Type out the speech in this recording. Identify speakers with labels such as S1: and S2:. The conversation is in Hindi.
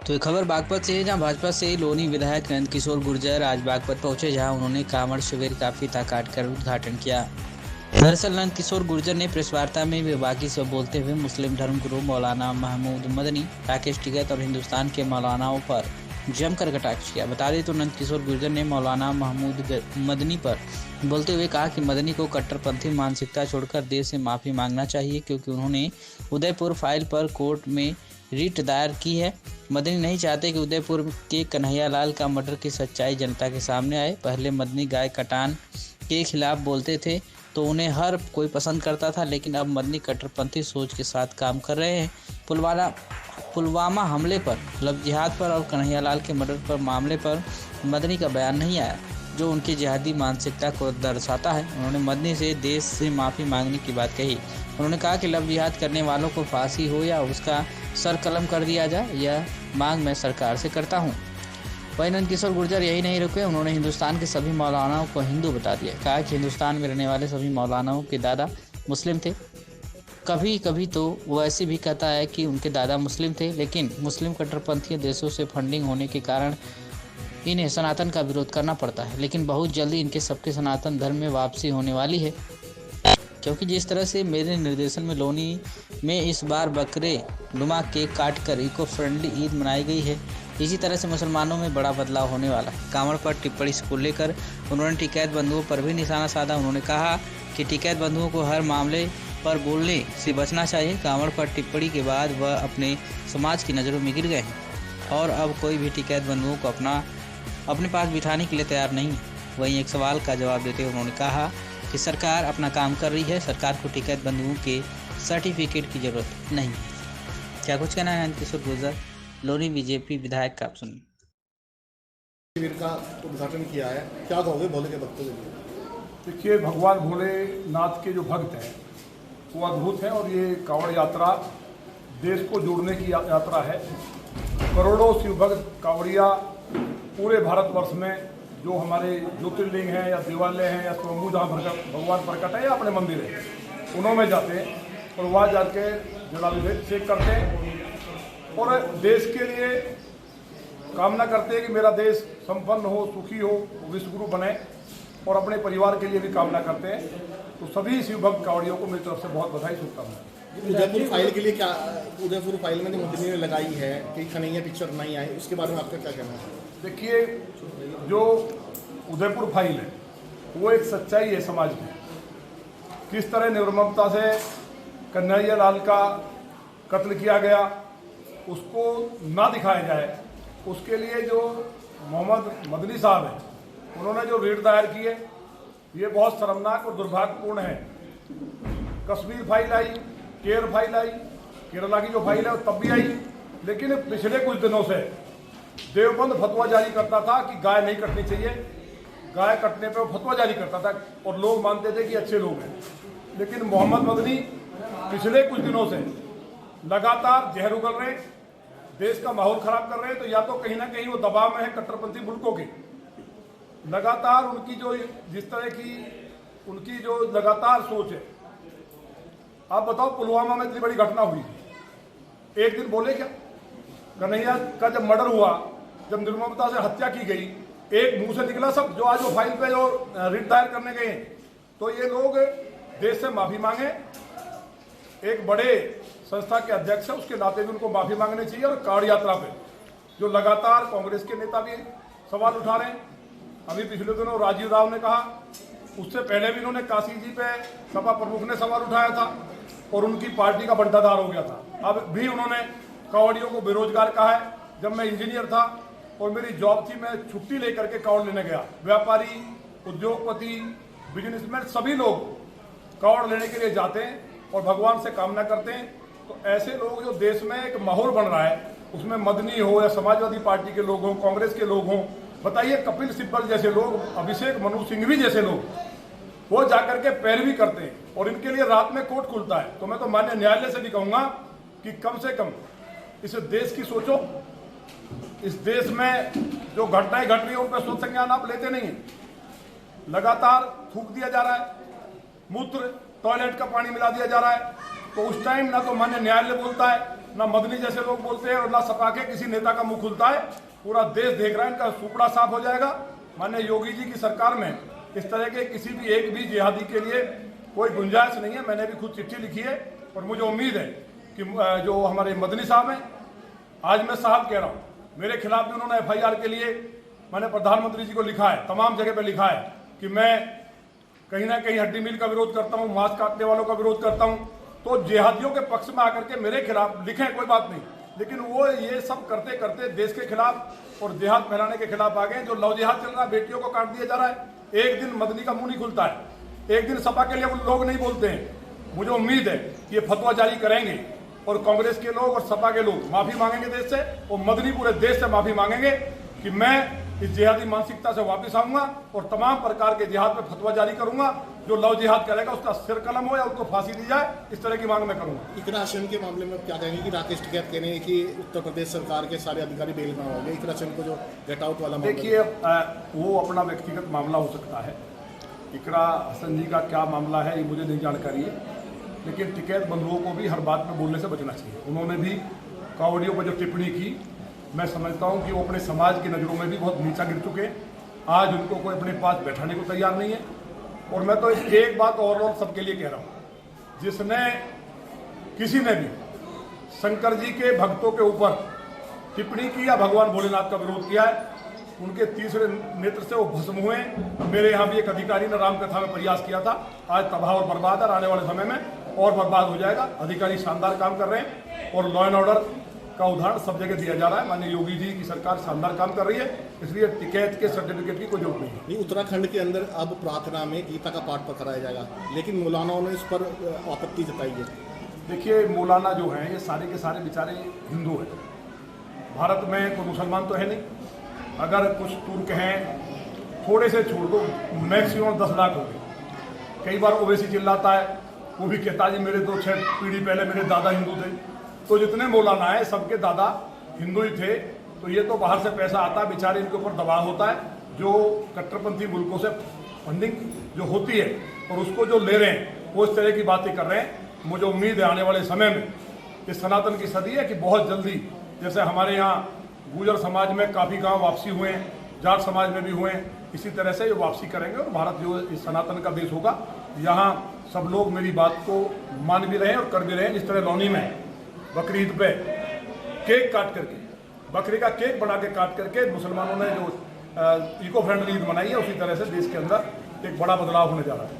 S1: तो ये खबर बागपत से है, जहां भाजपा से लोनी विधायक नंद किशोर गुर्जर आज बागपत पहुंचे, जहां उन्होंने कांवड़ शिविर का फीता काटकर उद्घाटन किया। दरअसल नंद किशोर गुर्जर ने प्रेस वार्ता में विभागीय से बोलते हुए मुस्लिम धर्मगुरु मौलाना महमूद मदनी, राकेश टिकैत और हिंदुस्तान के मौलानाओं पर जमकर कटाक्ष किया। बता दें तो नंद किशोर गुर्जर ने मौलाना महमूद मदनी पर बोलते हुए कहा कि मदनी को कट्टरपंथी मानसिकता छोड़कर देश से माफ़ी मांगना चाहिए, क्योंकि उन्होंने उदयपुर फाइल पर कोर्ट में रिट दायर की है। मदनी नहीं चाहते कि उदयपुर के कन्हैयालाल का मर्डर की सच्चाई जनता के सामने आए। पहले मदनी गाय कटान के खिलाफ बोलते थे तो उन्हें हर कोई पसंद करता था, लेकिन अब मदनी कट्टरपंथी सोच के साथ काम कर रहे हैं। पुलवामा हमले पर, लव जिहाद पर और कन्हैयालाल के मर्डर पर मामले पर मदनी का बयान नहीं आया, जो उनकी जिहादी मानसिकता को दर्शाता है। उन्होंने मदनी से देश से माफ़ी मांगने की बात कही। उन्होंने कहा कि लव जिहाद करने वालों को फांसी हो या उसका सर कलम कर दिया जाए, यह मांग मैं सरकार से करता हूं। वहीं नंद किशोर गुर्जर यही नहीं रुके, उन्होंने हिंदुस्तान के सभी मौलानाओं को हिंदू बता दिया। कहा कि हिंदुस्तान में रहने वाले सभी मौलानाओं के दादा मुस्लिम थे। कभी कभी तो वो ऐसे भी कहता है कि उनके दादा मुस्लिम थे, लेकिन मुस्लिम कट्टरपंथी देशों से फंडिंग होने के कारण इन्हें सनातन का विरोध करना पड़ता है। लेकिन बहुत जल्दी इनके सबके सनातन धर्म में वापसी होने वाली है, क्योंकि जिस तरह से मेरे निर्देशन में लोनी में इस बार बकरे नुमा केक काटकर इको फ्रेंडली ईद मनाई गई है, इसी तरह से मुसलमानों में बड़ा बदलाव होने वाला है। कांवड़ पर टिप्पणी को लेकर उन्होंने टिकैत बंधुओं पर भी निशाना साधा। उन्होंने कहा कि टिकैत बंधुओं को हर मामले पर बोलने से बचना चाहिए। कांवड़ पर टिप्पणी के बाद वह अपने समाज की नज़रों में गिर गए हैं और अब कोई भी टिकैत बंधुओं को अपने पास बिठाने के लिए तैयार नहीं है। वहीं एक सवाल का जवाब देते हुए उन्होंने कहा कि सरकार अपना काम कर रही है, सरकार को टिकैत बंधुओं के सर्टिफिकेट की जरूरत नहीं है। क्या कुछ कहना है नंद किशोर गुर्जर, लोनी बीजेपी विधायक का, आप सुनिए।
S2: शिविर का उद्घाटन किया है, क्या कहोगे भोले के भक्तों के लिए?
S3: देखिए, भगवान भोलेनाथ के जो भक्त हैं वो अद्भुत हैं और ये कांवड़ यात्रा देश को जोड़ने की यात्रा है। करोड़ों शिव भक्त कांवड़िया पूरे भारतवर्ष में जो हमारे ज्योतिर्लिंग हैं या देवालय हैं या स्वयंभू जहाँ भगवान प्रकट है या अपने मंदिर हैं, उन्हों में जाते हैं और वहाँ जाके जलाभिषेक करते हैं और देश के लिए कामना करते हैं कि मेरा देश संपन्न हो, सुखी हो, विश्वगुरु बने, और अपने परिवार के लिए भी कामना करते हैं। तो सभी शिव भक्त कांवड़ियों को मेरी तरफ से बहुत बधाई, शुभकामनाएं।
S2: उदयपुर फाइल के लिए क्या, उदयपुर फाइल में मदनी ने लगाई है कि कन्हैया पिक्चर नहीं आई, उसके बारे में आपका क्या कहना है?
S3: देखिए, जो उदयपुर फाइल है वो एक सच्चाई है समाज में। किस तरह निर्ममता से कन्हैयालाल का कत्ल किया गया उसको ना दिखाया जाए, उसके लिए जो मोहम्मद मदनी साहब हैं उन्होंने जो रिट दायर की है ये बहुत शर्मनाक और दुर्भाग्यपूर्ण है। कश्मीर फाइल आई, केयर फाइल आई, केरला की जो फाइल है वो तब भी आई, लेकिन पिछले कुछ दिनों से देवबंद फतवा जारी करता था कि गाय नहीं कटनी चाहिए। गाय कटने पे वो फतवा जारी करता था और लोग मानते थे कि अच्छे लोग हैं। लेकिन मोहम्मद मदनी पिछले कुछ दिनों से लगातार जहर उगल रहे, देश का माहौल खराब कर रहे हैं। तो या तो कहीं ना कहीं वो दबाव में है कट्टरपंथी मुल्कों के, लगातार उनकी जो जिस तरह की उनकी जो लगातार सोच है। आप बताओ, पुलवामा में इतनी बड़ी घटना हुई, एक दिन बोले क्या? कन्हैया का जब मर्डर हुआ, जब निर्ममता से हत्या की गई, एक मुंह से निकला सब, जो आज वो फाइल पे जो रिट दायर करने गए तो ये लोग देश से माफी मांगे। एक बड़े संस्था के अध्यक्ष है, उसके नाते भी उनको माफी मांगनी चाहिए। और कांवड़ यात्रा पे जो लगातार कांग्रेस के नेता भी सवाल उठा रहे हैं, अभी पिछले दिनों राजीव राव ने कहा, उससे पहले भी इन्होंने काशी जी पे सपा प्रमुख ने सवाल उठाया था और उनकी पार्टी का बंटाधार हो गया था। अब भी उन्होंने कांवड़ियों को बेरोजगार कहा है। जब मैं इंजीनियर था और मेरी जॉब थी, मैं छुट्टी लेकर के कांवड़ लेने गया। व्यापारी, उद्योगपति, बिजनेसमैन सभी लोग कांवड़ लेने के लिए जाते हैं और भगवान से कामना करते हैं। तो ऐसे लोग, जो देश में एक माहौल बन रहा है, उसमें मदनी हो या समाजवादी पार्टी के लोग हों, कांग्रेस के लोग हों, बताइए कपिल सिब्बल जैसे लोग, अभिषेक मनु सिंघवी जैसे लोग, वो जाकर के पैरवी करते हैं और इनके लिए रात में कोर्ट खुलता है। तो मैं तो माननीय न्यायालय से भी कहूंगा कि कम से कम इस देश की सोचो। इस देश में जो घटनाएं घट रही है उन पर सोच संज्ञान आप लेते नहीं है। लगातार थूक दिया जा रहा है, मूत्र टॉयलेट का पानी मिला दिया जा रहा है। तो उस टाइम ना तो माननीय न्यायालय बोलता है ना मदनी जैसे लोग बोलते हैं और ना सपा के किसी नेता का मुंह खुलता है। पूरा देश देख रहा है, इनका सुपड़ा साफ हो जाएगा। माननीय योगी जी की सरकार में इस तरह के किसी भी एक भी जिहादी के लिए कोई गुंजाइश नहीं है। मैंने भी खुद चिट्ठी लिखी है और मुझे उम्मीद है कि जो हमारे मदनी साहब हैं, आज मैं साहब कह रहा हूँ, मेरे खिलाफ भी उन्होंने FIR के लिए मैंने प्रधानमंत्री जी को लिखा है, तमाम जगह पे लिखा है कि मैं कहीं ना कहीं हड्डी मील का विरोध करता हूँ, मांस काटने वालों का विरोध करता हूँ। तो जिहादियों के पक्ष में आकर के मेरे खिलाफ लिखें, कोई बात नहीं, लेकिन वो ये सब करते करते देश के खिलाफ और जिहाद फैलाने के खिलाफ आ गए। जो लव जिहाद चल रहा है, बेटियों को काट दिया जा रहा है, एक दिन मदनी का मुंह नहीं खुलता है, एक दिन सपा के लिए वो लोग नहीं बोलते हैं। मुझे उम्मीद है कि ये फतवा जारी करेंगे और कांग्रेस के लोग और सपा के लोग माफी मांगेंगे देश से, और मदनी पूरे देश से माफी मांगेंगे कि मैं इस जिहादी मानसिकता से वापस आऊंगा और तमाम प्रकार के जिहाद पे फतवा जारी करूंगा। जो लव जिहाद करेगा उसका सिर कलम हो या उसको फांसी दी जाए, इस तरह की मांग मैं करूंगा।
S2: इकरा आश्रम के मामले में क्या कहेंगे कि राकेश टिकैत कह रहे हैं कि उत्तर प्रदेश सरकार के सारे अधिकारी बेल में हो गए। इकरा आश्रम को जो गेट आउट वाला
S3: देखिए, वो अपना व्यक्तिगत मामला हो सकता है। इकरा हसन जी का क्या मामला है ये मुझे नहीं जानकारी है, लेकिन टिकैत बंधुओं को भी हर बात में बोलने से बचना चाहिए। उन्होंने भी कांवड़ियों पर जो टिप्पणी की, मैं समझता हूं कि वो अपने समाज की नज़रों में भी बहुत नीचा गिर चुके हैं। आज उनको कोई अपने पास बैठाने को तैयार नहीं है। और मैं तो एक बात और सबके लिए कह रहा हूं, जिसने किसी ने भी शंकर जी के भक्तों के ऊपर टिप्पणी की या भगवान भोलेनाथ का विरोध किया है, उनके तीसरे नेत्र से वो भस्म हुए। मेरे यहाँ भी एक अधिकारी ने रामकथा में प्रयास किया था, आज तबाह और बर्बाद है, आने वाले समय में और बर्बाद हो जाएगा। अधिकारी शानदार काम कर रहे हैं और लॉ एंड ऑर्डर का उदाहरण सब जगह दिया जा रहा है। माननीय योगी जी की सरकार शानदार काम कर रही है, इसलिए टिकैत के सर्टिफिकेट की कोई जरूरत नहीं है।
S2: उत्तराखंड के अंदर अब प्रार्थना में गीता का पाठ पर कराया जाएगा, लेकिन मौलानाओं ने इस पर आपत्ति जताई है।
S3: देखिए, मौलाना जो हैं ये सारे के सारे बेचारे हिंदू हैं। भारत में कोई मुसलमान तो है नहीं। अगर कुछ तुर्क हैं, थोड़े से छोड़ दो, मैक्सिमम 10 लाख हो गए। कई बार ओवैसी चिल्लाता है, वो भी कहता है जी मेरे 2-6 पीढ़ी पहले मेरे दादा हिंदू थे। तो जितने मौलाना है सबके दादा हिंदू ही थे। तो ये तो बाहर से पैसा आता है, बेचारे इनके ऊपर दबाव होता है, जो कट्टरपंथी मुल्कों से फंडिंग जो होती है और उसको जो ले रहे हैं वो इस तरह की बातें कर रहे हैं। मुझे उम्मीद है आने वाले समय में इस सनातन की सदी है कि बहुत जल्दी, जैसे हमारे यहाँ गुर्जर समाज में काफ़ी गांव वापसी हुए हैं, जाट समाज में भी हुए हैं, इसी तरह से ये वापसी करेंगे और भारत जो इस सनातन का देश होगा। यहाँ सब लोग मेरी बात को मान भी रहे हैं और कर भी रहे हैं। जिस तरह लौनी में बकरी ईद पे केक काट करके, बकरी का केक बना के काट करके मुसलमानों ने जो इको फ्रेंडली ईद मनाई है, उसी तरह से देश के अंदर एक बड़ा बदलाव होने जा रहा है।